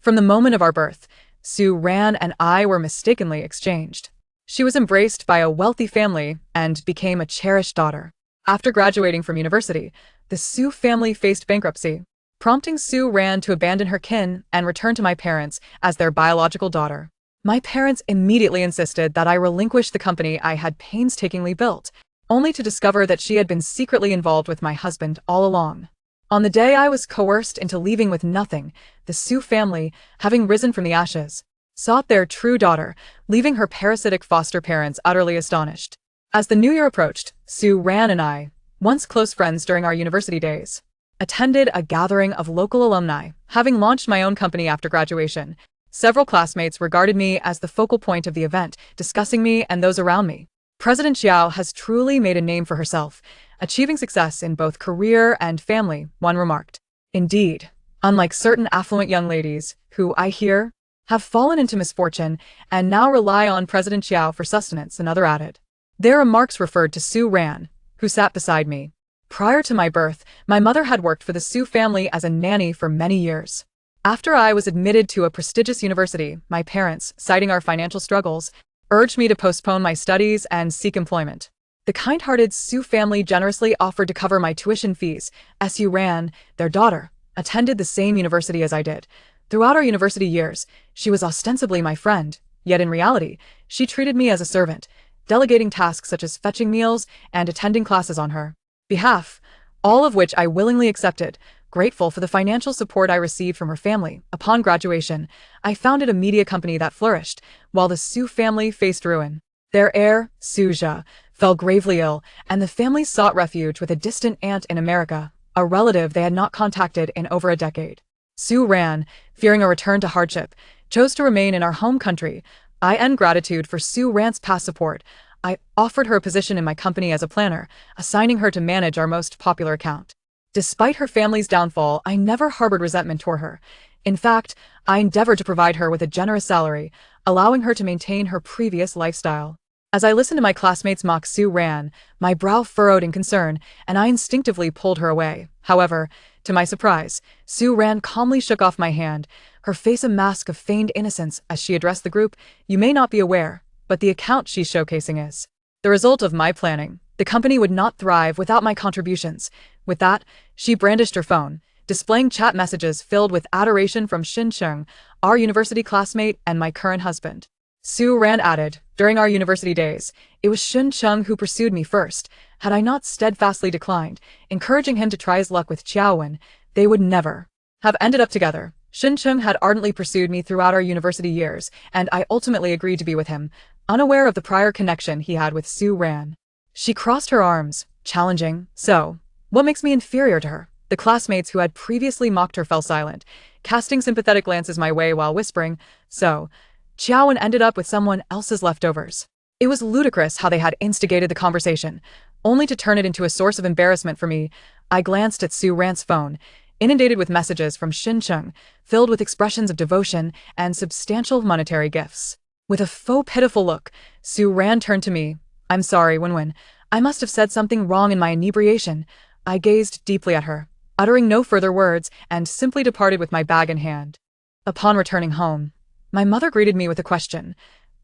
From the moment of our birth, Sue Ran and I were mistakenly exchanged. She was embraced by a wealthy family and became a cherished daughter. After graduating from university, the Sue family faced bankruptcy, prompting Sue Ran to abandon her kin and return to my parents as their biological daughter. My parents immediately insisted that I relinquish the company I had painstakingly built, only to discover that she had been secretly involved with my husband all along. On the day I was coerced into leaving with nothing, the Sue family, having risen from the ashes, sought their true daughter, leaving her parasitic foster parents utterly astonished. As the new year approached, Sue Ran and I, once close friends during our university days, attended a gathering of local alumni. Having launched my own company after graduation, several classmates regarded me as the focal point of the event, discussing me and those around me. President Xiao has truly made a name for herself, achieving success in both career and family, one remarked. Indeed, unlike certain affluent young ladies, who, I hear, have fallen into misfortune and now rely on President Xiao for sustenance, another added. Their remarks referred to Sue Ran, who sat beside me. Prior to my birth, my mother had worked for the Sue family as a nanny for many years. After I was admitted to a prestigious university, my parents, citing our financial struggles, urged me to postpone my studies and seek employment. The kind-hearted Sue family generously offered to cover my tuition fees. Sue Ran, their daughter, attended the same university as I did. Throughout our university years, she was ostensibly my friend, yet in reality, she treated me as a servant, delegating tasks such as fetching meals and attending classes on her behalf, all of which I willingly accepted, grateful for the financial support I received from her family. Upon graduation, I founded a media company that flourished, while the Sue family faced ruin. Their heir, Sue Jia, fell gravely ill, and the family sought refuge with a distant aunt in America, a relative they had not contacted in over a decade. Sue Ran, fearing a return to hardship, chose to remain in our home country. In gratitude for Sue Ran's past support, I offered her a position in my company as a planner, assigning her to manage our most popular account. Despite her family's downfall, I never harbored resentment toward her. In fact, I endeavored to provide her with a generous salary, allowing her to maintain her previous lifestyle. As I listened to my classmates mock Sue Ran, my brow furrowed in concern, and I instinctively pulled her away. However, to my surprise, Sue Ran calmly shook off my hand, her face a mask of feigned innocence as she addressed the group. You may not be aware, but the account she's showcasing is the result of my planning. The company would not thrive without my contributions. With that, she brandished her phone, displaying chat messages filled with adoration from Xin Cheng, our university classmate and my current husband. Sue Ran added, during our university days, it was Xin Cheng who pursued me first. Had I not steadfastly declined, encouraging him to try his luck with Xiaowen, they would never have ended up together. Xin Cheng had ardently pursued me throughout our university years, and I ultimately agreed to be with him, unaware of the prior connection he had with Sue Ran. She crossed her arms, challenging, so, what makes me inferior to her? The classmates who had previously mocked her fell silent, casting sympathetic glances my way while whispering, so, Xiaowen ended up with someone else's leftovers. It was ludicrous how they had instigated the conversation, only to turn it into a source of embarrassment for me. I glanced at Sue Ran's phone, inundated with messages from Xin Cheng, filled with expressions of devotion and substantial monetary gifts. With a faux pitiful look, Sue Ran turned to me. I'm sorry, Wen. I must have said something wrong in my inebriation. I gazed deeply at her, uttering no further words, and simply departed with my bag in hand. Upon returning home, my mother greeted me with a question.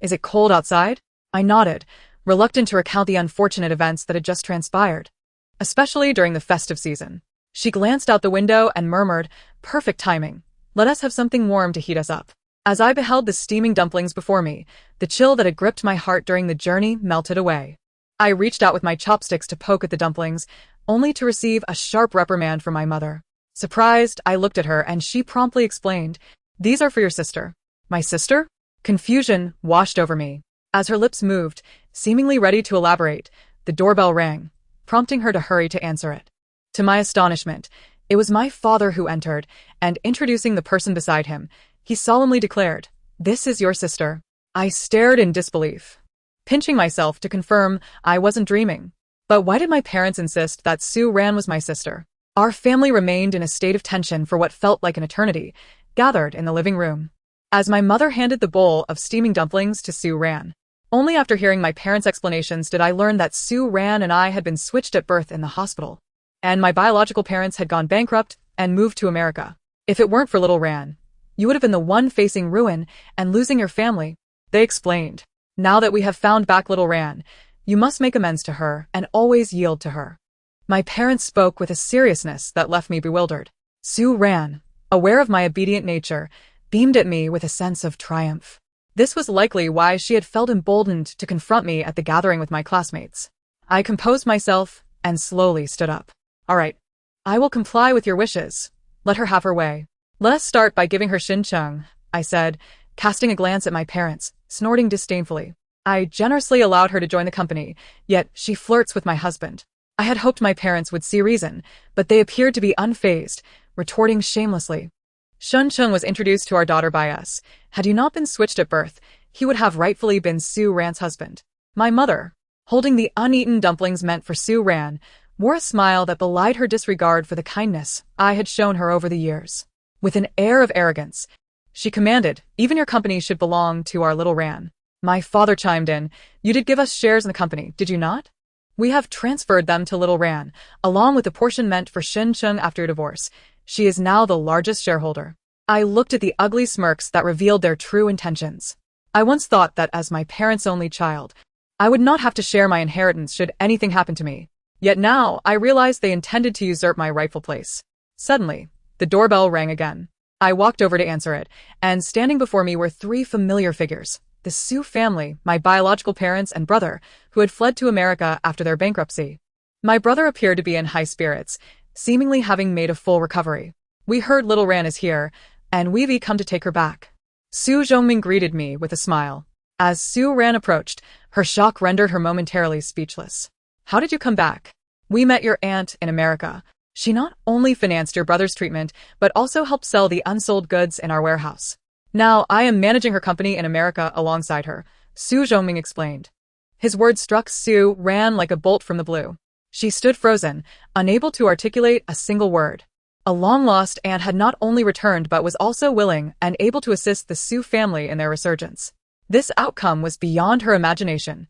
Is it cold outside? I nodded, reluctant to recount the unfortunate events that had just transpired, especially during the festive season. She glanced out the window and murmured, perfect timing. Let us have something warm to heat us up. As I beheld the steaming dumplings before me, the chill that had gripped my heart during the journey melted away. I reached out with my chopsticks to poke at the dumplings, only to receive a sharp reprimand from my mother. Surprised, I looked at her and she promptly explained, these are for your sister. My sister? Confusion washed over me. As her lips moved, seemingly ready to elaborate, the doorbell rang, prompting her to hurry to answer it. To my astonishment, it was my father who entered, and introducing the person beside him, he solemnly declared, this is your sister. I stared in disbelief, pinching myself to confirm I wasn't dreaming. But why did my parents insist that Sue Ran was my sister? Our family remained in a state of tension for what felt like an eternity, gathered in the living room, as my mother handed the bowl of steaming dumplings to Sue Ran. Only after hearing my parents' explanations did I learn that Sue Ran and I had been switched at birth in the hospital, and my biological parents had gone bankrupt and moved to America. If it weren't for little Ran, You would have been the one facing ruin and losing your family. They explained. Now that we have found back little Ran, you must make amends to her and always yield to her. My parents spoke with a seriousness that left me bewildered. Su Ran, aware of my obedient nature, beamed at me with a sense of triumph. This was likely why she had felt emboldened to confront me at the gathering with my classmates. I composed myself and slowly stood up. All right. I will comply with your wishes. Let her have her way. Let us start by giving her Shincheng, I said, casting a glance at my parents, snorting disdainfully. I generously allowed her to join the company, yet she flirts with my husband. I had hoped my parents would see reason, but they appeared to be unfazed, retorting shamelessly. Shuncheng was introduced to our daughter by us. Had you not been switched at birth, he would have rightfully been Su Ran's husband. My mother, holding the uneaten dumplings meant for Su Ran, wore a smile that belied her disregard for the kindness I had shown her over the years. With an air of arrogance, she commanded, even your company should belong to our little Ran. My father chimed in, you did give us shares in the company, did you not? We have transferred them to little Ran, along with the portion meant for Shincheng after divorce. She is now the largest shareholder. I looked at the ugly smirks that revealed their true intentions. I once thought that as my parents' only child, I would not have to share my inheritance should anything happen to me. Yet now I realized they intended to usurp my rightful place. Suddenly, the doorbell rang again. I walked over to answer it, and standing before me were three familiar figures. The Su family, my biological parents and brother, who had fled to America after their bankruptcy. My brother appeared to be in high spirits, seemingly having made a full recovery. We heard little Ran is here, and we've come to take her back. Su Zhongming greeted me with a smile. As Su Ran approached, her shock rendered her momentarily speechless. How did you come back? We met your aunt in America. She not only financed your brother's treatment, but also helped sell the unsold goods in our warehouse. Now I am managing her company in America alongside her, Su Zhongming explained. His words struck Su Ran like a bolt from the blue. She stood frozen, unable to articulate a single word. A long-lost aunt had not only returned but was also willing and able to assist the Su family in their resurgence. This outcome was beyond her imagination,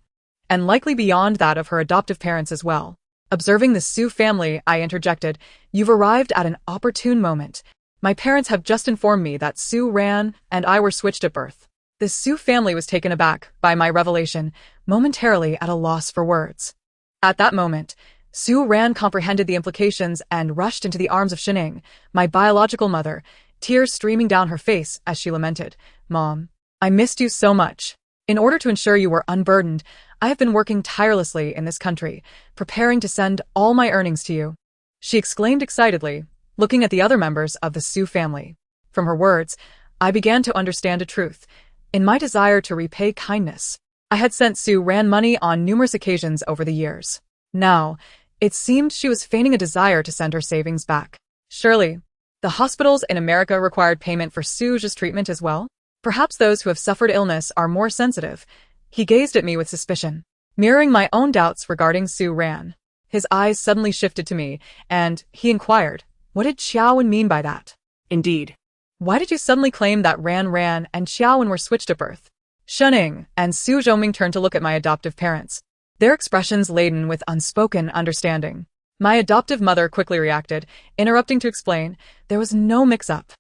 and likely beyond that of her adoptive parents as well. Observing the Su family, I interjected, you've arrived at an opportune moment. My parents have just informed me that Su Ran and I were switched at birth. The Su family was taken aback by my revelation, momentarily at a loss for words. At that moment, Su Ran comprehended the implications and rushed into the arms of Shining, my biological mother, tears streaming down her face as she lamented, Mom, I missed you so much. In order to ensure you were unburdened, I have been working tirelessly in this country, preparing to send all my earnings to you. She exclaimed excitedly, looking at the other members of the Su family. From her words, I began to understand a truth. In my desire to repay kindness, I had sent Su Ran money on numerous occasions over the years. Now, it seemed she was feigning a desire to send her savings back. Surely, the hospitals in America required payment for Su's treatment as well? Perhaps those who have suffered illness are more sensitive. He gazed at me with suspicion, mirroring my own doubts regarding Su Ran. His eyes suddenly shifted to me, and he inquired, what did Xiaowen mean by that? Indeed. Why did you suddenly claim that Ran and Xiaowen were switched at birth? Shunning and Su Zhongming turned to look at my adoptive parents, their expressions laden with unspoken understanding. My adoptive mother quickly reacted, interrupting to explain, there was no mix-up.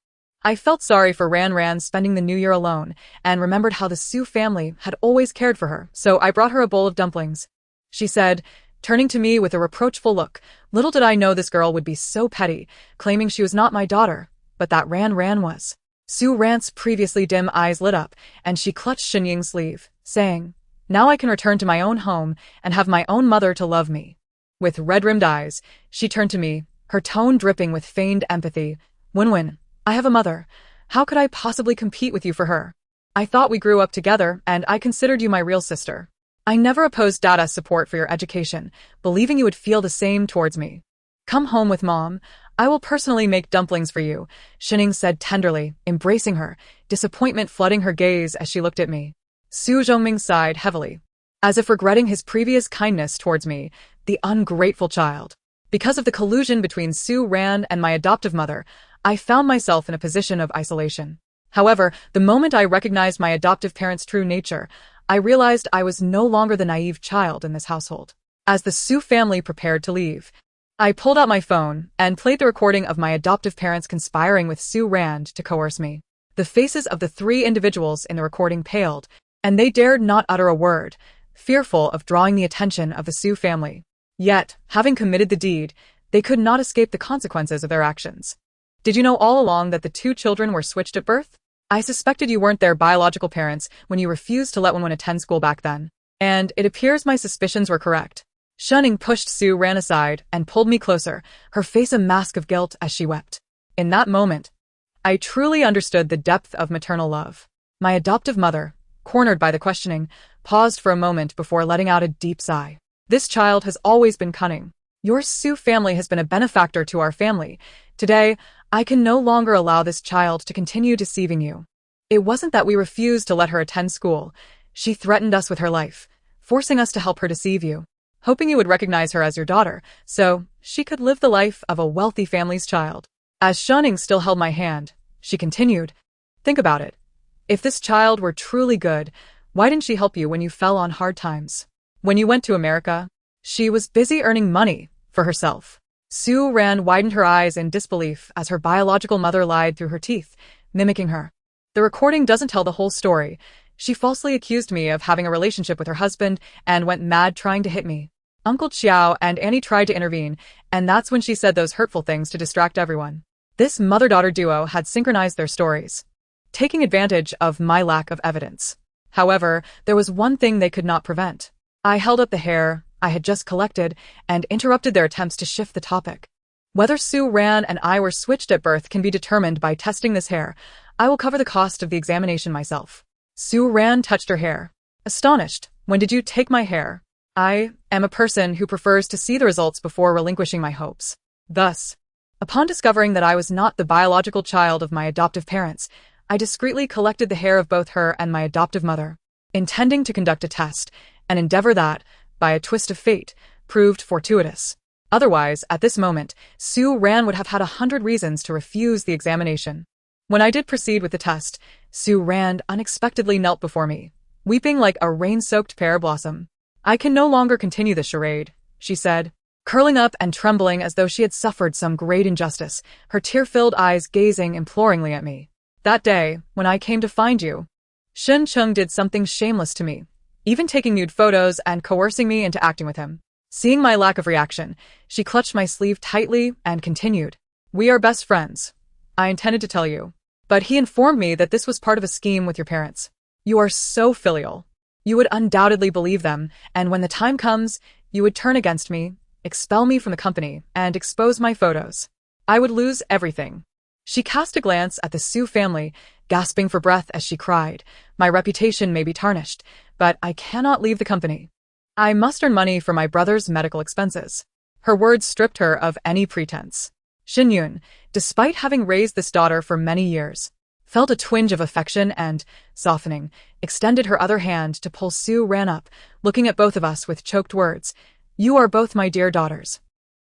I felt sorry for Ran spending the new year alone, and remembered how the Su family had always cared for her, so I brought her a bowl of dumplings. She said, turning to me with a reproachful look, little did I know this girl would be so petty, claiming she was not my daughter, but that Ran was. Su Ran's previously dim eyes lit up, and she clutched Xinying's sleeve, saying, now I can return to my own home and have my own mother to love me. With red-rimmed eyes, she turned to me, her tone dripping with feigned empathy. Wenwen, I have a mother. How could I possibly compete with you for her? I thought we grew up together, and I considered you my real sister. I never opposed Dada's support for your education, believing you would feel the same towards me. Come home with Mom. I will personally make dumplings for you, Shining said tenderly, embracing her, disappointment flooding her gaze as she looked at me. Su Zhongming sighed heavily, as if regretting his previous kindness towards me, the ungrateful child. Because of the collusion between Su Ran and my adoptive mother, I found myself in a position of isolation. However, the moment I recognized my adoptive parents' true nature, I realized I was no longer the naive child in this household. As the Su family prepared to leave, I pulled out my phone and played the recording of my adoptive parents conspiring with Su Ran to coerce me. The faces of the three individuals in the recording paled, and they dared not utter a word, fearful of drawing the attention of the Su family. Yet, having committed the deed, they could not escape the consequences of their actions. Did you know all along that the two children were switched at birth? I suspected you weren't their biological parents when you refused to let one attend school back then. And it appears my suspicions were correct. Shunning pushed Su Ran aside and pulled me closer, her face a mask of guilt as she wept. In that moment, I truly understood the depth of maternal love. My adoptive mother, cornered by the questioning, paused for a moment before letting out a deep sigh. This child has always been cunning. Your Su family has been a benefactor to our family. Today, I can no longer allow this child to continue deceiving you. It wasn't that we refused to let her attend school. She threatened us with her life, forcing us to help her deceive you, hoping you would recognize her as your daughter, so she could live the life of a wealthy family's child. As Shunning still held my hand, she continued, think about it. If this child were truly good, why didn't she help you when you fell on hard times? When you went to America, she was busy earning money for herself. Su Ran widened her eyes in disbelief as her biological mother lied through her teeth, mimicking her. The recording doesn't tell the whole story. She falsely accused me of having a relationship with her husband and went mad trying to hit me. Uncle Xiao and Annie tried to intervene, and that's when she said those hurtful things to distract everyone. This mother-daughter duo had synchronized their stories, taking advantage of my lack of evidence. However, there was one thing they could not prevent. I held up the hair I had just collected and interrupted their attempts to shift the topic. Whether Su Ran and I were switched at birth can be determined by testing this hair. I will cover the cost of the examination myself. Su Ran touched her hair. Astonished, when did you take my hair? I am a person who prefers to see the results before relinquishing my hopes. Thus, upon discovering that I was not the biological child of my adoptive parents, I discreetly collected the hair of both her and my adoptive mother, intending to conduct a test, an endeavor that, by a twist of fate, proved fortuitous. Otherwise, at this moment, Su Ran would have had 100 reasons to refuse the examination. When I did proceed with the test, Su Ran unexpectedly knelt before me, weeping like a rain-soaked pear blossom. I can no longer continue the charade, she said, curling up and trembling as though she had suffered some great injustice, her tear-filled eyes gazing imploringly at me. That day, when I came to find you, Shin Chung did something shameless to me, even taking nude photos and coercing me into acting with him. Seeing my lack of reaction, she clutched my sleeve tightly and continued, we are best friends. I intended to tell you, but he informed me that this was part of a scheme with your parents. You are so filial. You would undoubtedly believe them, and when the time comes, you would turn against me, expel me from the company, and expose my photos. I would lose everything. She cast a glance at the Su family, gasping for breath as she cried, my reputation may be tarnished, but I cannot leave the company. I must earn money for my brother's medical expenses. Her words stripped her of any pretense. Xin Yun, despite having raised this daughter for many years, felt a twinge of affection and, softening, extended her other hand to pull Su Ran up, looking at both of us with choked words. You are both my dear daughters.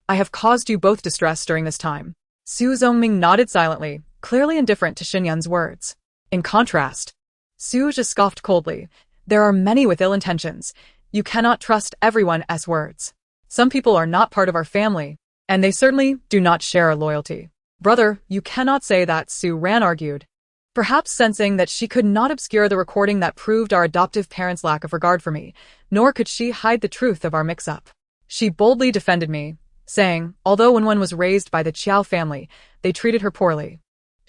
I have caused you both distress during this time. Su Zhongming nodded silently, clearly indifferent to Xin Yun's words. In contrast, Su Zhe scoffed coldly. There are many with ill intentions. You cannot trust everyone's words. Some people are not part of our family, and they certainly do not share our loyalty. Brother, you cannot say that, Su Ran argued, perhaps sensing that she could not obscure the recording that proved our adoptive parents' lack of regard for me, nor could she hide the truth of our mix-up. She boldly defended me, saying, although when one was raised by the Qiao family, they treated her poorly,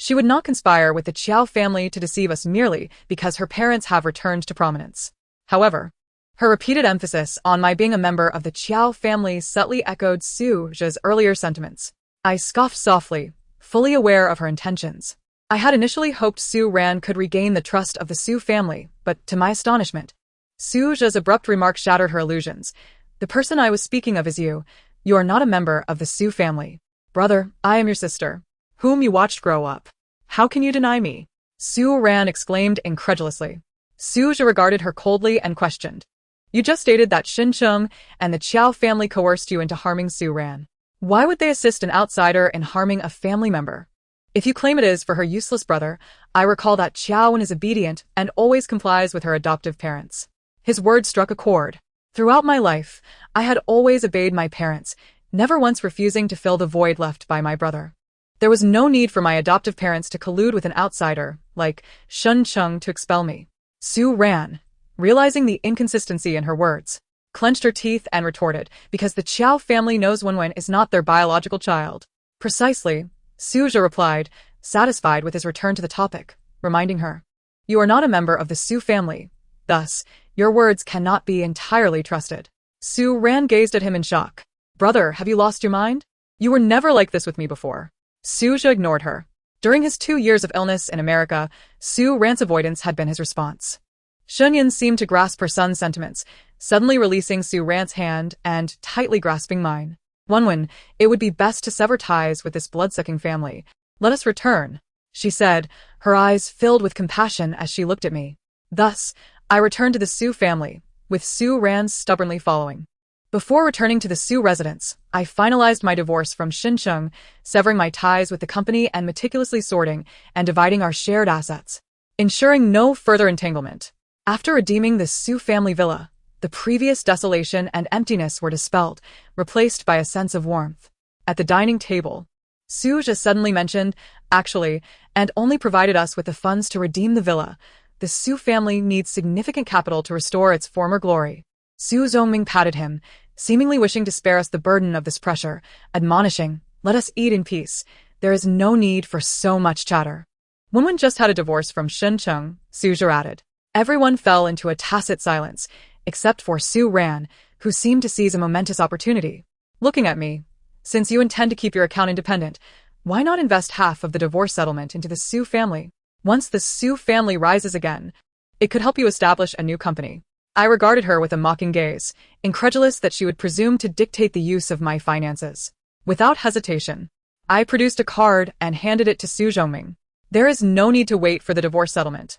she would not conspire with the Qiao family to deceive us merely because her parents have returned to prominence. However, her repeated emphasis on my being a member of the Qiao family subtly echoed Su Zhe's earlier sentiments. I scoffed softly, fully aware of her intentions. I had initially hoped Su Ran could regain the trust of the Su family, but to my astonishment, Su Zhe's abrupt remark shattered her illusions. The person I was speaking of is you. You are not a member of the Su family. Brother, I am your sister, whom you watched grow up. How can you deny me? Su Ran exclaimed incredulously. Su Zhe regarded her coldly and questioned. You just stated that Xin Chung and the Qiao family coerced you into harming Su Ran. Why would they assist an outsider in harming a family member? If you claim it is for her useless brother, I recall that Qiao is obedient and always complies with her adoptive parents. His words struck a chord. Throughout my life, I had always obeyed my parents, never once refusing to fill the void left by my brother. There was no need for my adoptive parents to collude with an outsider like Shun Chung to expel me. Su ran, realizing the inconsistency in her words, clenched her teeth and retorted, because the Chiao family knows Wenwen is not their biological child. Precisely, Suja replied, satisfied with his return to the topic, reminding her, you are not a member of the Su family. Thus, your words cannot be entirely trusted. Su Ran gazed at him in shock. Brother, have you lost your mind? You were never like this with me before. Suja ignored her. During his 2 years of illness in America, Su Ran's avoidance had been his response. Shunyan seemed to grasp her son's sentiments, suddenly releasing Su Ran's hand and tightly grasping mine. Wenwen, it would be best to sever ties with this blood-sucking family. Let us return, she said, her eyes filled with compassion as she looked at me. Thus, I returned to the Su family, with Su Ran stubbornly following. Before returning to the Su residence, I finalized my divorce from Shincheng, severing my ties with the company and meticulously sorting and dividing our shared assets, ensuring no further entanglement. After redeeming the Su family villa, the previous desolation and emptiness were dispelled, replaced by a sense of warmth. At the dining table, Suja suddenly mentioned, actually, and only provided us with the funds to redeem the villa. The Su family needs significant capital to restore its former glory. Su Zhongming patted him, seemingly wishing to spare us the burden of this pressure, admonishing, let us eat in peace. There is no need for so much chatter. Wenwen just had a divorce from Shincheng, Suja added. Everyone fell into a tacit silence, except for Su Ran, who seemed to seize a momentous opportunity. Looking at me, since you intend to keep your account independent, why not invest half of the divorce settlement into the Su family? Once the Su family rises again, it could help you establish a new company. I regarded her with a mocking gaze, incredulous that she would presume to dictate the use of my finances. Without hesitation, I produced a card and handed it to Su Zhongming. There is no need to wait for the divorce settlement.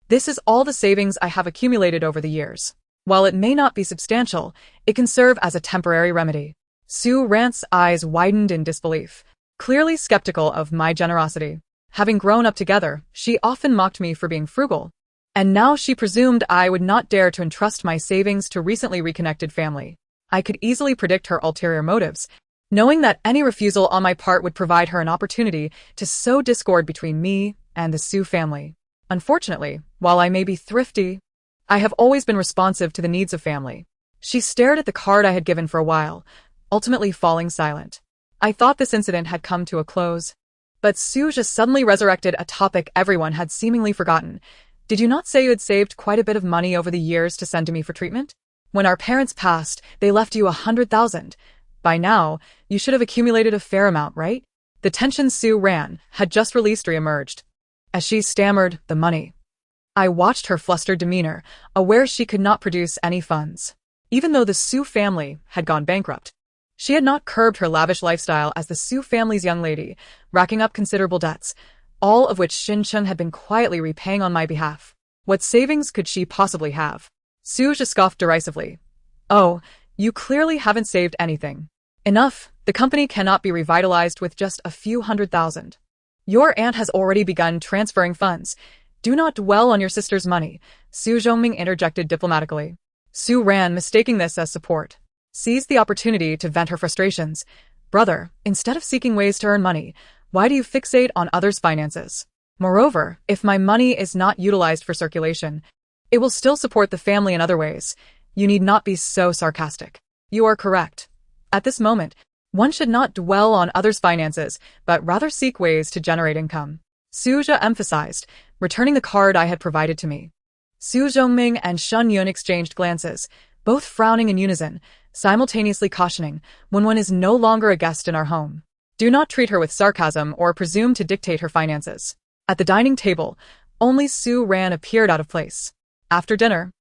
This is all the savings I have accumulated over the years. While it may not be substantial, it can serve as a temporary remedy. Su Ran's eyes widened in disbelief, clearly skeptical of my generosity. Having grown up together, she often mocked me for being frugal. And now she presumed I would not dare to entrust my savings to recently reconnected family. I could easily predict her ulterior motives, knowing that any refusal on my part would provide her an opportunity to sow discord between me and the Su family. Unfortunately, while I may be thrifty, I have always been responsive to the needs of family. She stared at the card I had given for a while, ultimately falling silent. I thought this incident had come to a close. But Suja suddenly resurrected a topic everyone had seemingly forgotten. Did you not say you had saved quite a bit of money over the years to send to me for treatment? When our parents passed, they left you 100,000. By now, you should have accumulated a fair amount, right? The tension Su Ran had just released reemerged. As she stammered, the money. I watched her flustered demeanor, aware she could not produce any funds. Even though the Su family had gone bankrupt, she had not curbed her lavish lifestyle as the Su family's young lady, racking up considerable debts, all of which Shincheng had been quietly repaying on my behalf. What savings could she possibly have? Suja scoffed derisively. Oh, you clearly haven't saved anything. Enough, the company cannot be revitalized with just a few 100,000. Your aunt has already begun transferring funds. Do not dwell on your sister's money, Su Zhongming interjected diplomatically. Su Ran, mistaking this as support, seized the opportunity to vent her frustrations. Brother, instead of seeking ways to earn money, why do you fixate on others' finances? Moreover, if my money is not utilized for circulation, it will still support the family in other ways. You need not be so sarcastic. You are correct. At this moment, one should not dwell on others' finances, but rather seek ways to generate income. Suja emphasized, returning the card I had provided to me. Su Zhongming and Shun Yun exchanged glances, both frowning in unison, simultaneously cautioning, when one is no longer a guest in our home. Do not treat her with sarcasm or presume to dictate her finances. At the dining table, only Su Ran appeared out of place. After dinner,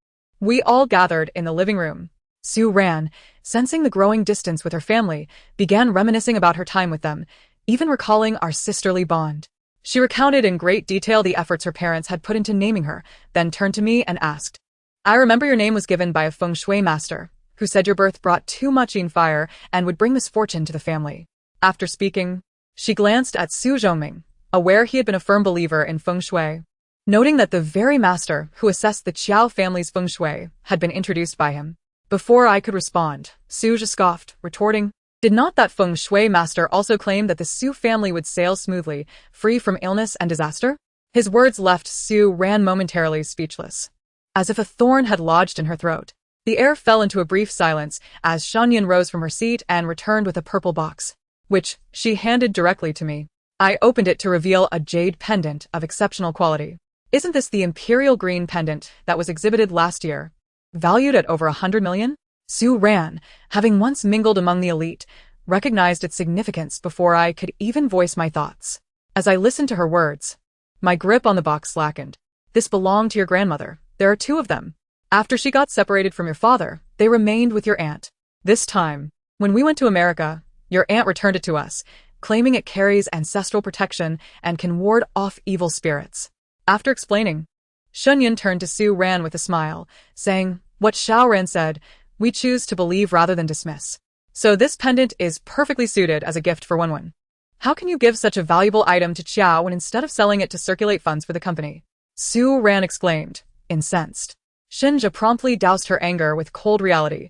we all gathered in the living room. Su Ran, sensing the growing distance with her family, began reminiscing about her time with them, even recalling our sisterly bond. She recounted in great detail the efforts her parents had put into naming her, then turned to me and asked, I remember your name was given by a feng shui master, who said your birth brought too much yin fire and would bring misfortune to the family. After speaking, she glanced at Su Zhongming, aware he had been a firm believer in feng shui. Noting that the very master who assessed the Chiao family's feng shui had been introduced by him. Before I could respond, Suja scoffed, retorting, did not that feng shui master also claim that the Su family would sail smoothly, free from illness and disaster? His words left Su Ran momentarily speechless, as if a thorn had lodged in her throat. The air fell into a brief silence as Shanyan rose from her seat and returned with a purple box, which she handed directly to me. I opened it to reveal a jade pendant of exceptional quality. Isn't this the imperial green pendant that was exhibited last year, valued at over 100 million? Su Ran, having once mingled among the elite, recognized its significance before I could even voice my thoughts. As I listened to her words, my grip on the box slackened. This belonged to your grandmother. There are two of them. After she got separated from your father, they remained with your aunt. This time, when we went to America, your aunt returned it to us, claiming it carries ancestral protection and can ward off evil spirits. After explaining, Shunyan turned to Su Ran with a smile, saying, "What Xiao Ran said, we choose to believe rather than dismiss. So this pendant is perfectly suited as a gift for Wenwen. How can you give such a valuable item to Qiao when instead of selling it to circulate funds for the company?" Su Ran exclaimed, incensed. Shinja promptly doused her anger with cold reality.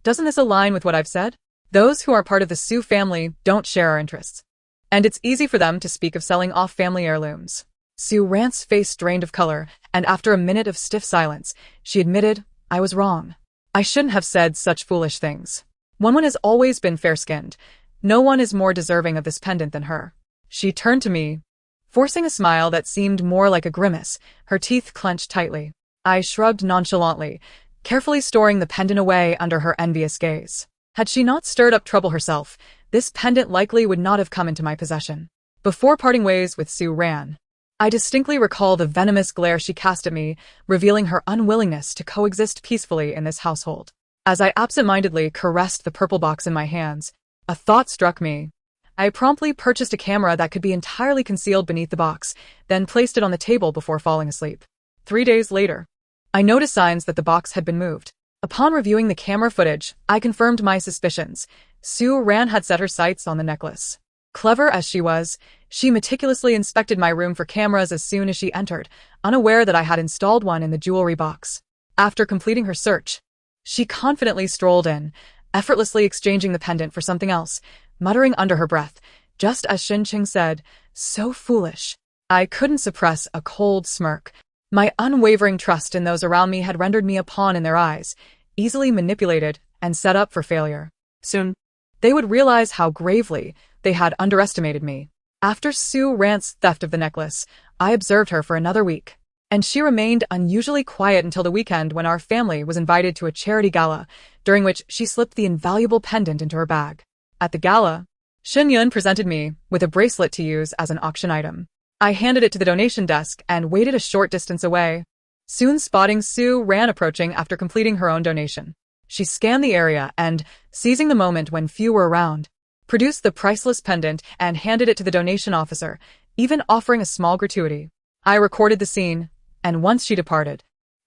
Doesn't this align with what I've said? Those who are part of the Su family don't share our interests. And it's easy for them to speak of selling off family heirlooms. Su Ran's face drained of color, and after a minute of stiff silence, she admitted, "I was wrong. I shouldn't have said such foolish things. Wenwen has always been fair-skinned. No one is more deserving of this pendant than her." She turned to me, forcing a smile that seemed more like a grimace, her teeth clenched tightly. I shrugged nonchalantly, carefully storing the pendant away under her envious gaze. Had she not stirred up trouble herself, this pendant likely would not have come into my possession. Before parting ways with Su Ran, I distinctly recall the venomous glare she cast at me, revealing her unwillingness to coexist peacefully in this household. As I absent-mindedly caressed the purple box in my hands, a thought struck me. I promptly purchased a camera that could be entirely concealed beneath the box, then placed it on the table before falling asleep. 3 days later, I noticed signs that the box had been moved. Upon reviewing the camera footage, I confirmed my suspicions. Su Ran had set her sights on the necklace. Clever as she was, she meticulously inspected my room for cameras as soon as she entered, unaware that I had installed one in the jewelry box. After completing her search, she confidently strolled in, effortlessly exchanging the pendant for something else, muttering under her breath, just as Shinqing said, "So foolish." I couldn't suppress a cold smirk. My unwavering trust in those around me had rendered me a pawn in their eyes, easily manipulated and set up for failure. Soon, they would realize how gravely they had underestimated me. After Su Ran's theft of the necklace, I observed her for another week, and she remained unusually quiet until the weekend when our family was invited to a charity gala, during which she slipped the invaluable pendant into her bag. At the gala, Shinyun presented me with a bracelet to use as an auction item. I handed it to the donation desk and waited a short distance away, soon spotting Su Ran approaching after completing her own donation. She scanned the area and, seizing the moment when few were around, produced the priceless pendant and handed it to the donation officer, even offering a small gratuity. I recorded the scene, and once she departed,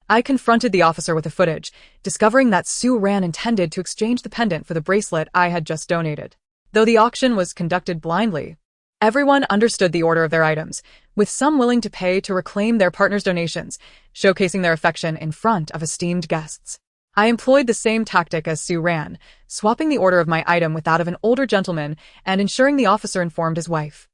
I confronted the officer with the footage, discovering that Su Ran intended to exchange the pendant for the bracelet I had just donated. Though the auction was conducted blindly, everyone understood the order of their items, with some willing to pay to reclaim their partner's donations, showcasing their affection in front of esteemed guests. I employed the same tactic as Su Ran, swapping the order of my item with that of an older gentleman and ensuring the officer informed his wife.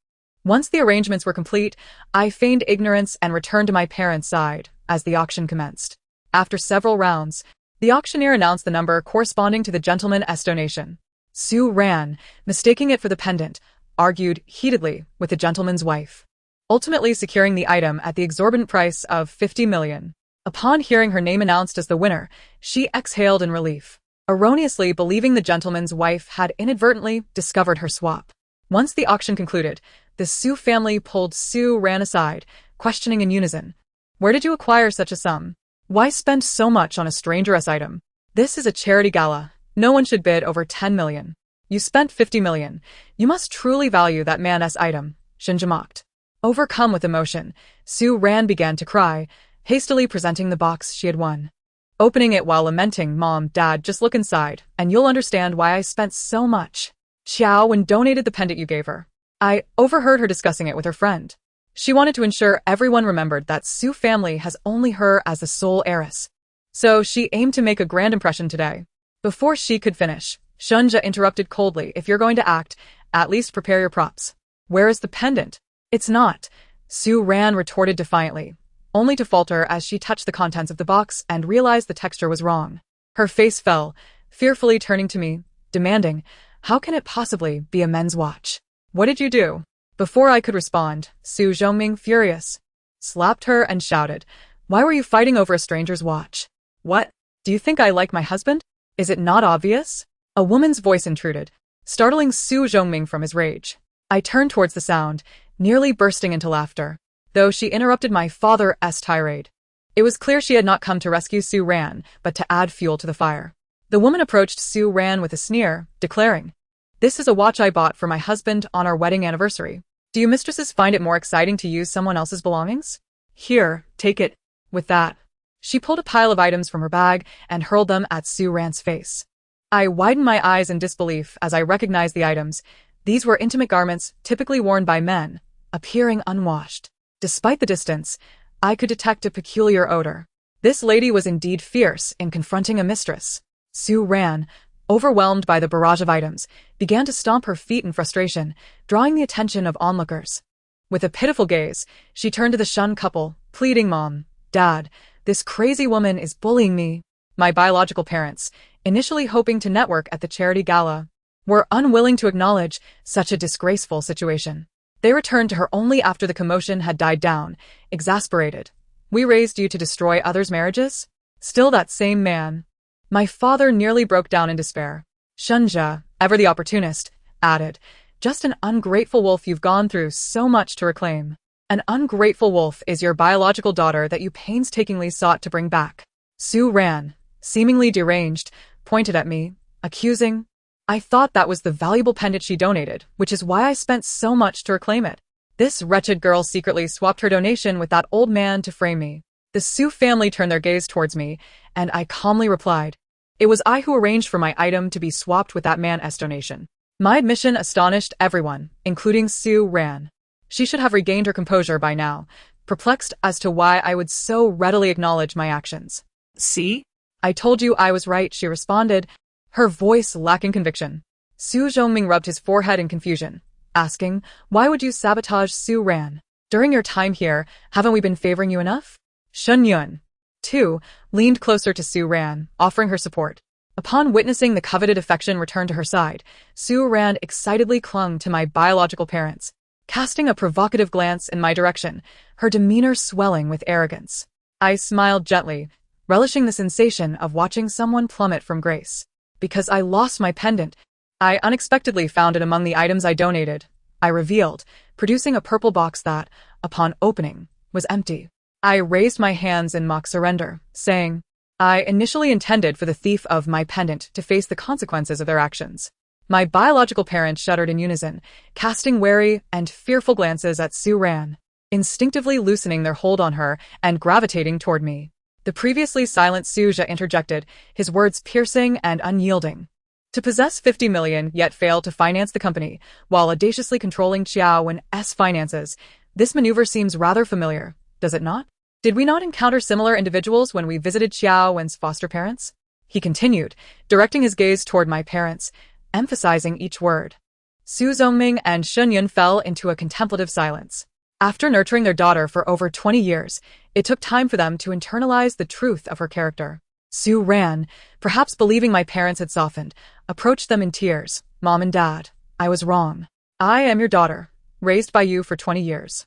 Once the arrangements were complete, I feigned ignorance and returned to my parents' side as the auction commenced. After several rounds, the auctioneer announced the number corresponding to the gentleman's donation. Su Ran, mistaking it for the pendant, argued heatedly with the gentleman's wife, ultimately securing the item at the exorbitant price of 50 million. Upon hearing her name announced as the winner, she exhaled in relief, erroneously believing the gentleman's wife had inadvertently discovered her swap. Once the auction concluded, the Su family pulled Su Ran aside, questioning in unison, "Where did you acquire such a sum? Why spend so much on a stranger's item? This is a charity gala. No one should bid over 10 million. You spent 50 million. You must truly value that man's item," Shinja mocked. Overcome with emotion, Su Ran began to cry, hastily presenting the box she had won. Opening it while lamenting, "Mom, Dad, just look inside, and you'll understand why I spent so much. Xiao Wen donated the pendant you gave her. I overheard her discussing it with her friend. She wanted to ensure everyone remembered that Su family has only her as the sole heiress. So she aimed to make a grand impression today." Before she could finish, Shunja interrupted coldly, "If you're going to act, at least prepare your props. Where is the pendant?" "It's not. Sue Ran retorted defiantly, only to falter as she touched the contents of the box and realized the texture was wrong. Her face fell, fearfully turning to me, demanding, "How can it possibly be a men's watch? What did you do?" Before I could respond, Su Zhongming, furious, slapped her and shouted, "Why were you fighting over a stranger's watch? What? Do you think I like my husband? Is it not obvious?" A woman's voice intruded, startling Su Zhongming from his rage. I turned towards the sound, nearly bursting into laughter, though she interrupted my father's tirade. It was clear she had not come to rescue Su Ran, but to add fuel to the fire. The woman approached Su Ran with a sneer, declaring, "This is a watch I bought for my husband on our wedding anniversary. Do you mistresses find it more exciting to use someone else's belongings? Here, take it." With that, she pulled a pile of items from her bag and hurled them at Su Ran's face. I widened my eyes in disbelief as I recognized the items. These were intimate garments typically worn by men, appearing unwashed. Despite the distance, I could detect a peculiar odor. This lady was indeed fierce in confronting a mistress. Su Ran, overwhelmed by the barrage of items, began to stomp her feet in frustration, drawing the attention of onlookers. With a pitiful gaze, she turned to the shunned couple, pleading, "Mom, Dad, this crazy woman is bullying me." My biological parents, initially hoping to network at the charity gala, were unwilling to acknowledge such a disgraceful situation. They returned to her only after the commotion had died down, exasperated. "We raised you to destroy others' marriages? Still that same man." My father nearly broke down in despair. "Shunja, ever the opportunist," added, "just an ungrateful wolf you've gone through so much to reclaim. An ungrateful wolf is your biological daughter that you painstakingly sought to bring back." Su Ran, seemingly deranged, pointed at me, accusing, "I thought that was the valuable pendant she donated, which is why I spent so much to reclaim it. This wretched girl secretly swapped her donation with that old man to frame me." The Su family turned their gaze towards me, and I calmly replied, "It was I who arranged for my item to be swapped with that man's donation." My admission astonished everyone, including Su Ran. She should have regained her composure by now, perplexed as to why I would so readily acknowledge my actions. "See? I told you I was right," she responded, her voice lacking conviction. Su Zhongming rubbed his forehead in confusion, asking, "Why would you sabotage Su Ran? During your time here, haven't we been favoring you enough?" Shun Yun, too, leaned closer to Su Ran, offering her support. Upon witnessing the coveted affection return to her side, Su Ran excitedly clung to my biological parents, casting a provocative glance in my direction, her demeanor swelling with arrogance. I smiled gently, relishing the sensation of watching someone plummet from grace. "Because I lost my pendant. I unexpectedly found it among the items I donated," I revealed, producing a purple box that, upon opening, was empty. I raised my hands in mock surrender, saying, "I initially intended for the thief of my pendant to face the consequences of their actions." My biological parents shuddered in unison, casting wary and fearful glances at Su Ran, instinctively loosening their hold on her and gravitating toward me. The previously silent Suja interjected, his words piercing and unyielding. "To possess 50 million yet fail to finance the company, while audaciously controlling Xiao Wen's finances, this maneuver seems rather familiar, does it not? Did we not encounter similar individuals when we visited Xiao Wen's foster parents?" He continued, directing his gaze toward my parents, emphasizing each word. Su Zhongming and Shun Yun fell into a contemplative silence. After nurturing their daughter for over 20 years, it took time for them to internalize the truth of her character. Su Ran, perhaps believing my parents had softened, approached them in tears. "Mom and Dad, I was wrong. I am your daughter, raised by you for 20 years.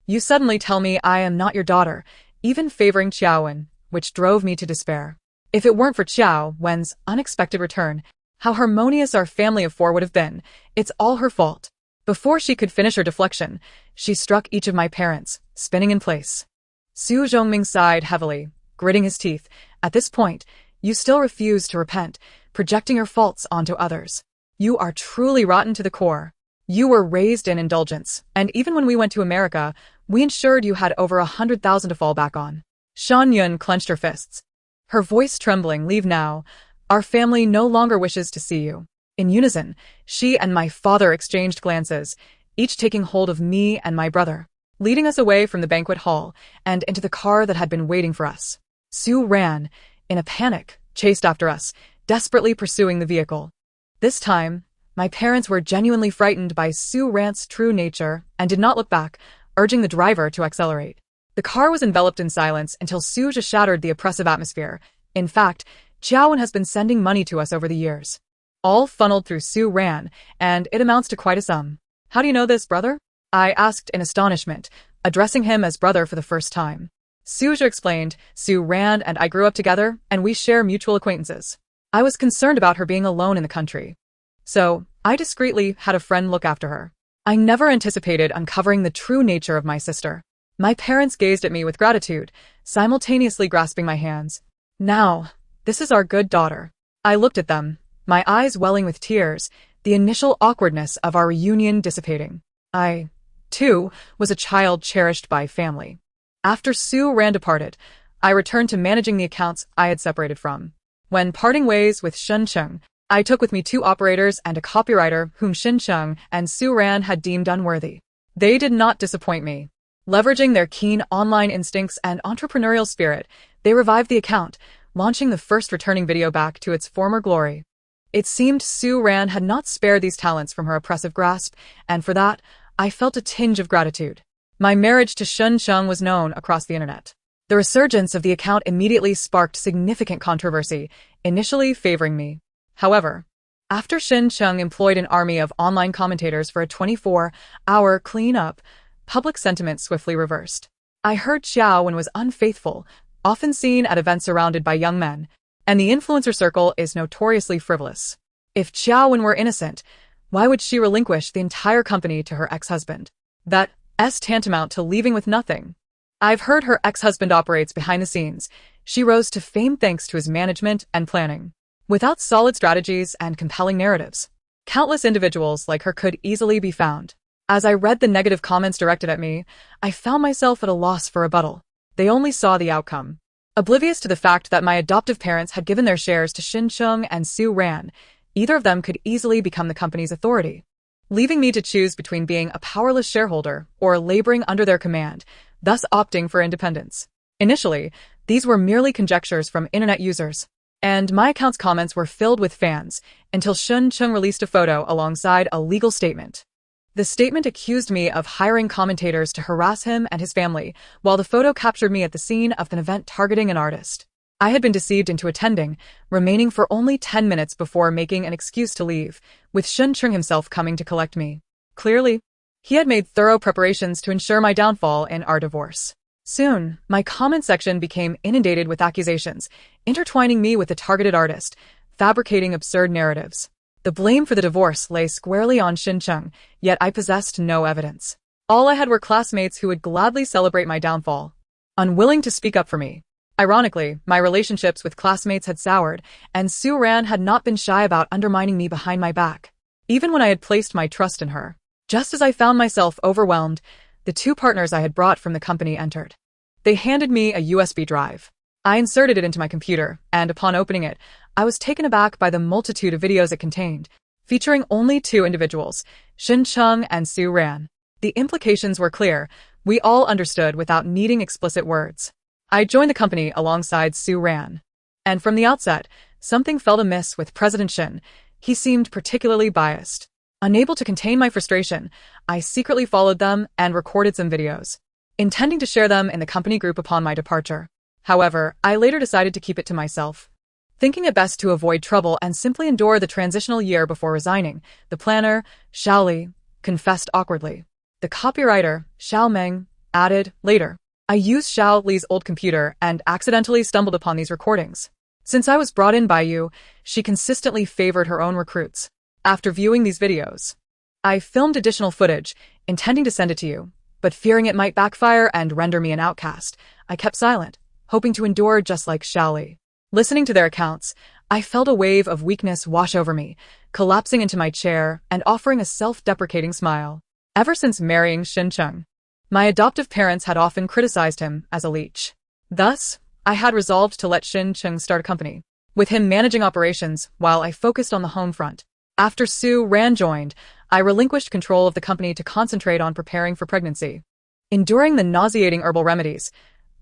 You suddenly tell me I am not your daughter, even favoring Xiaowen, which drove me to despair. If it weren't for Xiao Wen's unexpected return, how harmonious our family of four would have been. It's all her fault." Before she could finish her deflection, she struck each of my parents, spinning in place. Su Zhongming sighed heavily, gritting his teeth. "At this point, you still refuse to repent, projecting your faults onto others. You are truly rotten to the core. You were raised in indulgence, and even when we went to America, we ensured you had over 100,000 to fall back on." Shan Yun clenched her fists, her voice trembling. "Leave now. Our family no longer wishes to see you." In unison, she and my father exchanged glances, each taking hold of me and my brother, leading us away from the banquet hall and into the car that had been waiting for us. Su Ran, in a panic, chased after us, desperately pursuing the vehicle. This time, my parents were genuinely frightened by Su Ran's true nature and did not look back, urging the driver to accelerate. The car was enveloped in silence until Su just shattered the oppressive atmosphere. In fact, Jiawen has been sending money to us over the years. All funneled through Su Ran, and it amounts to quite a sum. How do you know this, brother? I asked in astonishment, addressing him as brother for the first time. Suja explained, Su Ran and I grew up together, and we share mutual acquaintances. I was concerned about her being alone in the country. So, I discreetly had a friend look after her. I never anticipated uncovering the true nature of my sister. My parents gazed at me with gratitude, simultaneously grasping my hands. Now, this is our good daughter. I looked at them, my eyes welling with tears, the initial awkwardness of our reunion dissipating. I, too, was a child cherished by family. After Su Ran departed, I returned to managing the accounts I had separated from. When parting ways with Shen Cheng, I took with me 2 operators and a copywriter whom Shen Cheng and Su Ran had deemed unworthy. They did not disappoint me. Leveraging their keen online instincts and entrepreneurial spirit, they revived the account, launching the first returning video back to its former glory. It seemed Su Ran had not spared these talents from her oppressive grasp, and for that, I felt a tinge of gratitude. My marriage to Shen Cheng was known across the internet. The resurgence of the account immediately sparked significant controversy, initially favoring me. However, after Shen Cheng employed an army of online commentators for a 24-hour cleanup, public sentiment swiftly reversed. I heard Xiaowen was unfaithful, often seen at events surrounded by young men, and the influencer circle is notoriously frivolous. If Xiaowen were innocent, why would she relinquish the entire company to her ex-husband? That's tantamount to leaving with nothing. I've heard her ex-husband operates behind the scenes. She rose to fame thanks to his management and planning. Without solid strategies and compelling narratives, countless individuals like her could easily be found. As I read the negative comments directed at me, I found myself at a loss for rebuttal. They only saw the outcome. Oblivious to the fact that my adoptive parents had given their shares to Shin Chung and Su Ran, either of them could easily become the company's authority, leaving me to choose between being a powerless shareholder or laboring under their command, thus opting for independence. Initially, these were merely conjectures from internet users, and my account's comments were filled with fans until Shin Chung released a photo alongside a legal statement. The statement accused me of hiring commentators to harass him and his family, while the photo captured me at the scene of an event targeting an artist. I had been deceived into attending, remaining for only 10 minutes before making an excuse to leave, with Shen Chung himself coming to collect me. Clearly, he had made thorough preparations to ensure my downfall in our divorce. Soon, my comment section became inundated with accusations, intertwining me with the targeted artist, fabricating absurd narratives. The blame for the divorce lay squarely on Shin Chung, yet I possessed no evidence. All I had were classmates who would gladly celebrate my downfall, unwilling to speak up for me. Ironically, my relationships with classmates had soured, and Su Ran had not been shy about undermining me behind my back, even when I had placed my trust in her. Just as I found myself overwhelmed, the 2 partners I had brought from the company entered. They handed me a USB drive. I inserted it into my computer, and upon opening it, I was taken aback by the multitude of videos it contained, featuring only 2 individuals, Shin Chung and Su Ran. The implications were clear. We all understood without needing explicit words. I joined the company alongside Su Ran. And from the outset, something felt amiss with President Shin. He seemed particularly biased. Unable to contain my frustration, I secretly followed them and recorded some videos, intending to share them in the company group upon my departure. However, I later decided to keep it to myself, thinking it best to avoid trouble and simply endure the transitional year before resigning. The planner, Xiao Li, confessed awkwardly. The copywriter, Xiao Meng, added, later, I used Xiao Li's old computer and accidentally stumbled upon these recordings. Since I was brought in by you, she consistently favored her own recruits. After viewing these videos, I filmed additional footage, intending to send it to you, but fearing it might backfire and render me an outcast, I kept silent, hoping to endure just like Xiao Li. Listening to their accounts, I felt a wave of weakness wash over me, collapsing into my chair and offering a self-deprecating smile. Ever since marrying Shin Chung, my adoptive parents had often criticized him as a leech. Thus, I had resolved to let Shin Chung start a company, with him managing operations while I focused on the home front. After Su Ran joined, I relinquished control of the company to concentrate on preparing for pregnancy, enduring the nauseating herbal remedies,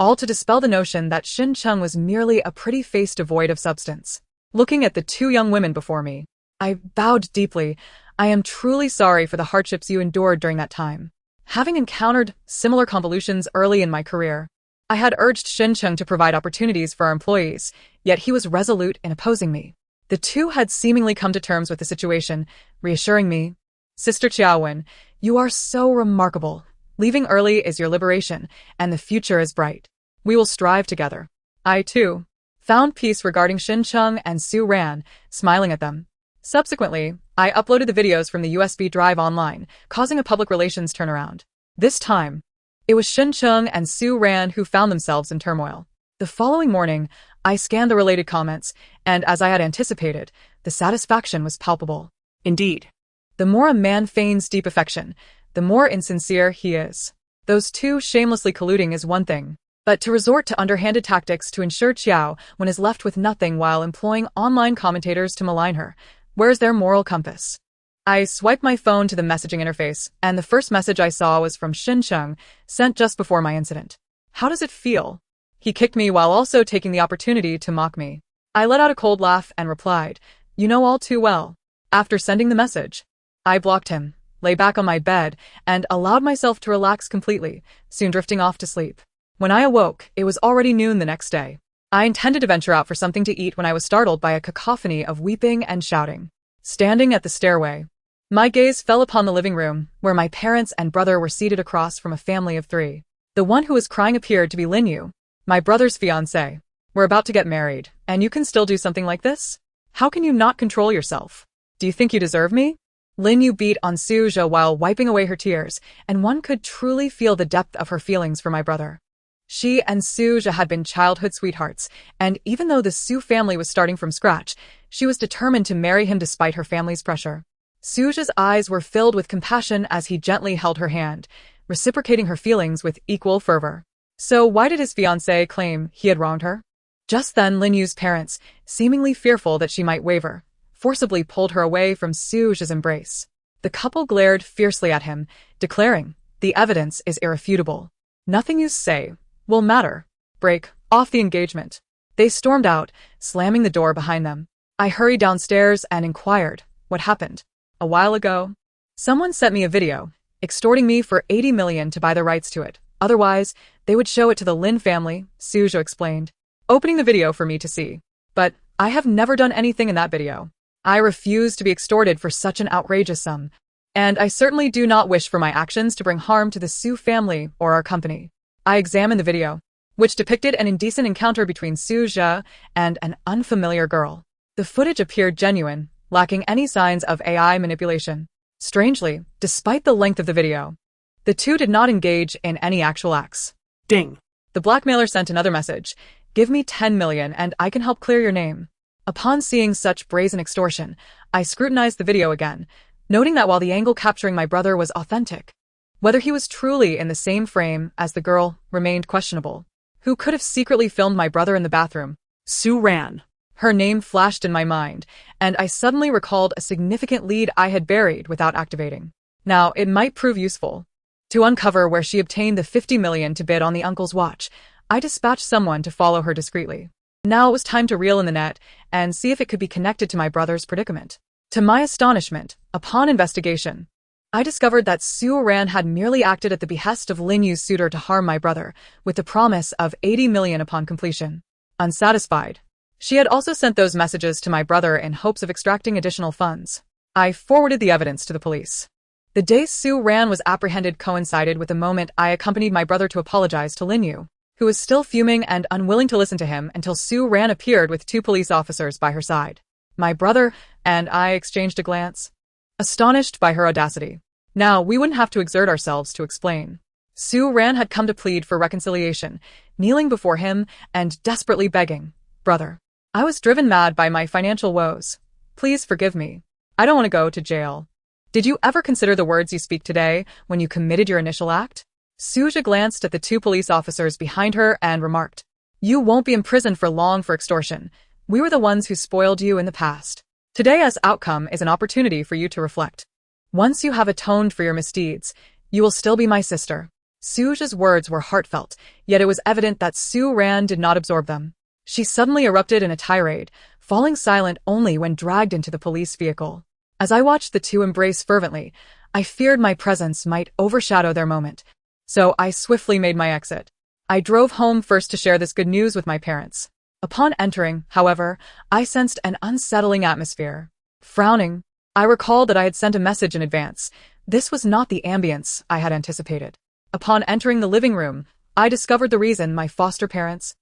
all to dispel the notion that Shin Chung was merely a pretty face devoid of substance. Looking at the 2 young women before me, I bowed deeply. I am truly sorry for the hardships you endured during that time. having encountered similar convolutions early in my career. I had urged Xincheng to provide opportunities for our employees, yet he was resolute in opposing me. The two had seemingly come to terms with the situation, reassuring me, "Sister Qiaowen, you are so remarkable. Leaving early is your liberation, and the future is bright. We will strive together." I, too, found peace regarding Xincheng and Su Ran, smiling at them. Subsequently, I uploaded the videos from the USB drive online, causing a public relations turnaround. This time, it was Xincheng and Su Ran who found themselves in turmoil. The following morning, I scanned the related comments, and as I had anticipated, the satisfaction was palpable. Indeed, the more a man feigns deep affection, the more insincere he is. Those two shamelessly colluding is one thing, but to resort to underhanded tactics to ensure Qiao Wen is left with nothing while employing online commentators to malign her, where's their moral compass? I swiped my phone to the messaging interface, and the first message I saw was from Xincheng, sent just before my incident. "How does it feel?" He kicked me while also taking the opportunity to mock me. I let out a cold laugh and replied, "You know all too well." After sending the message, I blocked him, lay back on my bed, and allowed myself to relax completely, soon drifting off to sleep. When I awoke, it was already noon the next day. I intended to venture out for something to eat when I was startled by a cacophony of weeping and shouting. Standing at the stairway, my gaze fell upon the living room, where my parents and brother were seated across from a family of 3. The one who was crying appeared to be Lin Yu, my brother's fiancé. "We're about to get married, and you can still do something like this? How can you not control yourself? Do you think you deserve me?" Lin Yu beat on Suzhou while wiping away her tears, and one could truly feel the depth of her feelings for my brother. She and Suzhou had been childhood sweethearts, and even though the Su family was starting from scratch, she was determined to marry him despite her family's pressure. Suzhou's eyes were filled with compassion as he gently held her hand, reciprocating her feelings with equal fervor. So why did his fiancé claim he had wronged her? Just then Lin Yu's parents, seemingly fearful that she might waver, forcibly pulled her away from Suzhou's embrace. The couple glared fiercely at him, declaring, "The evidence is irrefutable. Nothing you say will matter. Break off the engagement." They stormed out, slamming the door behind them. I hurried downstairs and inquired, "What happened?" "A while ago, someone sent me a video, extorting me for 80 million to buy the rights to it. Otherwise, they would show it to the Lin family," Suzhou explained, opening the video for me to see. "But I have never done anything in that video. I refuse to be extorted for such an outrageous sum, and I certainly do not wish for my actions to bring harm to the Su family or our company." I examined the video, which depicted an indecent encounter between Suzhou and an unfamiliar girl. The footage appeared genuine, lacking any signs of AI manipulation. Strangely, despite the length of the video, the two did not engage in any actual acts. Ding! The blackmailer sent another message, "Give me 10 million and I can help clear your name." Upon seeing such brazen extortion, I scrutinized the video again, noting that while the angle capturing my brother was authentic, whether he was truly in the same frame as the girl remained questionable. Who could have secretly filmed my brother in the bathroom? Su Ran. Her name flashed in my mind, and I suddenly recalled a significant lead I had buried without activating. Now, it might prove useful. To uncover where she obtained the 50 million to bid on the uncle's watch, I dispatched someone to follow her discreetly. Now it was time to reel in the net and see if it could be connected to my brother's predicament. To my astonishment, upon investigation, I discovered that Su Ran had merely acted at the behest of Lin Yu's suitor to harm my brother, with the promise of 80 million upon completion. Unsatisfied, she had also sent those messages to my brother in hopes of extracting additional funds. I forwarded the evidence to the police. The day Su Ran was apprehended coincided with the moment I accompanied my brother to apologize to Lin Yu, who was still fuming and unwilling to listen to him until Su Ran appeared with 2 police officers by her side. My brother and I exchanged a glance, astonished by her audacity. Now, we wouldn't have to exert ourselves to explain. Su Ran had come to plead for reconciliation, kneeling before him and desperately begging, "Brother, I was driven mad by my financial woes. Please forgive me. I don't want to go to jail. Did you ever consider the words you speak today when you committed your initial act?" Suzhou glanced at the 2 police officers behind her and remarked, "You won't be imprisoned for long for extortion. We were the ones who spoiled you in the past. Today's outcome is an opportunity for you to reflect. Once you have atoned for your misdeeds, you will still be my sister." Suzhou's words were heartfelt, yet it was evident that Su Ran did not absorb them. She suddenly erupted in a tirade, falling silent only when dragged into the police vehicle. As I watched the two embrace fervently, I feared my presence might overshadow their moment, so I swiftly made my exit. I drove home first to share this good news with my parents. Upon entering, however, I sensed an unsettling atmosphere. Frowning, I recalled that I had sent a message in advance. This was not the ambience I had anticipated. Upon entering the living room, I discovered the reason my foster parents,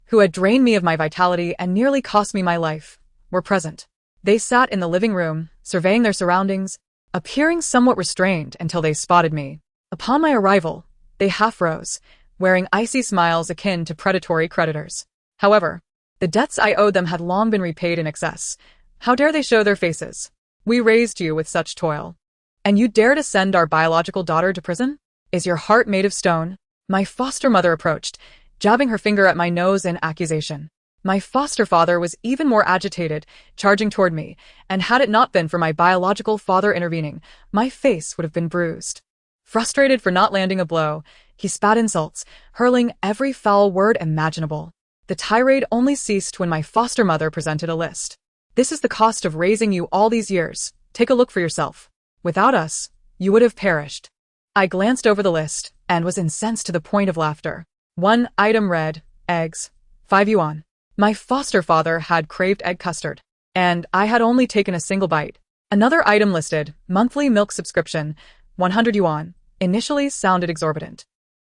who had drained me of my vitality and nearly cost me my life, were present. They sat in the living room, surveying their surroundings, appearing somewhat restrained until they spotted me. Upon my arrival, they half rose, wearing icy smiles akin to predatory creditors. However, the debts I owed them had long been repaid in excess. How dare they show their faces? We raised you with such toil. And you dare to send our biological daughter to prison? Is your heart made of stone? My foster mother approached, jabbing her finger at my nose in accusation. My foster father was even more agitated, charging toward me, and had it not been for my biological father intervening, my face would have been bruised. Frustrated for not landing a blow, he spat insults, hurling every foul word imaginable. The tirade only ceased when my foster mother presented a list. This is the cost of raising you all these years. Take a look for yourself. Without us, you would have perished. I glanced over the list and was incensed to the point of laughter. One item read, eggs, 5 yuan. My foster father had craved egg custard, and I had only taken a single bite. Another item listed, monthly milk subscription, 100 yuan, initially sounded exorbitant.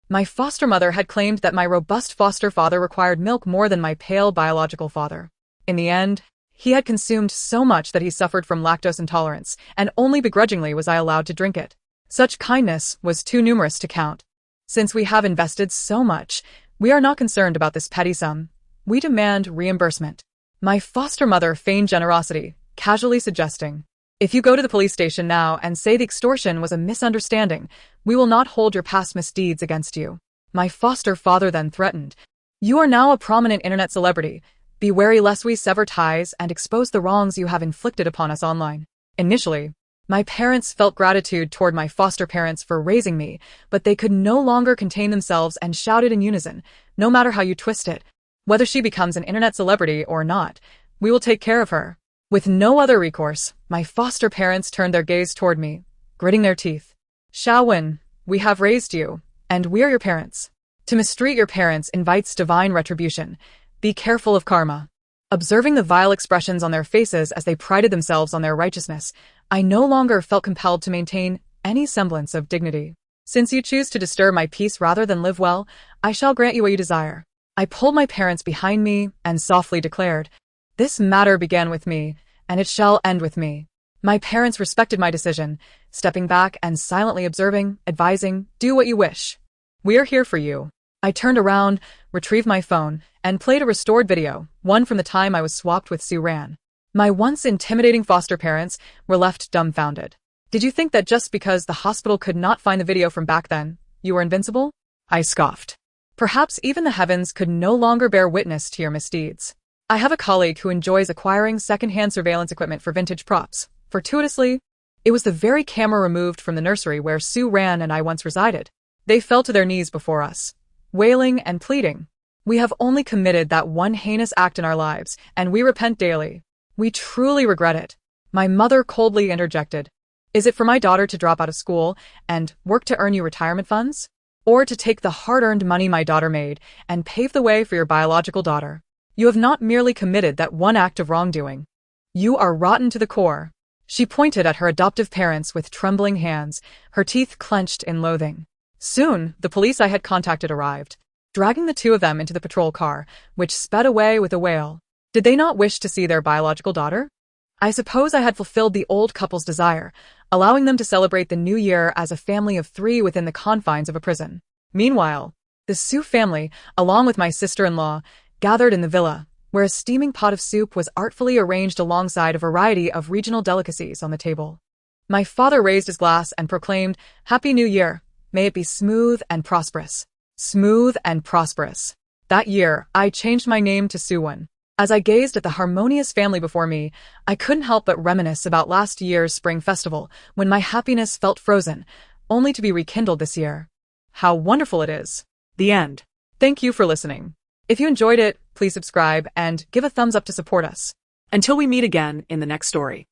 My foster mother had claimed that my robust foster father required milk more than my pale biological father. In the end, he had consumed so much that he suffered from lactose intolerance, and only begrudgingly was I allowed to drink it. Such kindness was too numerous to count. Since we have invested so much, we are not concerned about this petty sum. We demand reimbursement. My foster mother feigned generosity, casually suggesting, if you go to the police station now and say the extortion was a misunderstanding, we will not hold your past misdeeds against you. My foster father then threatened, you are now a prominent internet celebrity. Be wary lest we sever ties and expose the wrongs you have inflicted upon us online. Initially, my parents felt gratitude toward my foster parents for raising me, but they could no longer contain themselves and shouted in unison, no matter how you twist it, whether she becomes an internet celebrity or not, we will take care of her. With no other recourse, my foster parents turned their gaze toward me, gritting their teeth. Xiaowen, we have raised you, and we're your parents. To mistreat your parents invites divine retribution. Be careful of karma. Observing the vile expressions on their faces as they prided themselves on their righteousness, I no longer felt compelled to maintain any semblance of dignity. Since you choose to disturb my peace rather than live well, I shall grant you what you desire. I pulled my parents behind me and softly declared, this matter began with me, and it shall end with me. My parents respected my decision, stepping back and silently observing, advising, do what you wish. We are here for you. I turned around, retrieved my phone, and played a restored video, one from the time I was swapped with Su Ran. My once intimidating foster parents were left dumbfounded. Did you think that just because the hospital could not find the video from back then, you were invincible? I scoffed. Perhaps even the heavens could no longer bear witness to your misdeeds. I have a colleague who enjoys acquiring second-hand surveillance equipment for vintage props. Fortuitously, it was the very camera removed from the nursery where Su Ran and I once resided. They fell to their knees before us, wailing and pleading. We have only committed that one heinous act in our lives, and we repent daily. We truly regret it. My mother coldly interjected. Is it for my daughter to drop out of school and work to earn you retirement funds? Or to take the hard-earned money my daughter made and pave the way for your biological daughter? You have not merely committed that one act of wrongdoing. You are rotten to the core. She pointed at her adoptive parents with trembling hands, her teeth clenched in loathing. Soon, the police I had contacted arrived, dragging the two of them into the patrol car, which sped away with a wail. Did they not wish to see their biological daughter? I suppose I had fulfilled the old couple's desire, allowing them to celebrate the new year as a family of 3 within the confines of a prison. Meanwhile, the Su family, along with my sister-in-law, gathered in the villa, where a steaming pot of soup was artfully arranged alongside a variety of regional delicacies on the table. My father raised his glass and proclaimed, Happy New Year, may it be smooth and prosperous. Smooth and prosperous. That year, I changed my name to Suwon. As I gazed at the harmonious family before me, I couldn't help but reminisce about last year's spring festival, when my happiness felt frozen, only to be rekindled this year. How wonderful it is. The end. Thank you for listening. If you enjoyed it, please subscribe and give a thumbs up to support us. Until we meet again in the next story.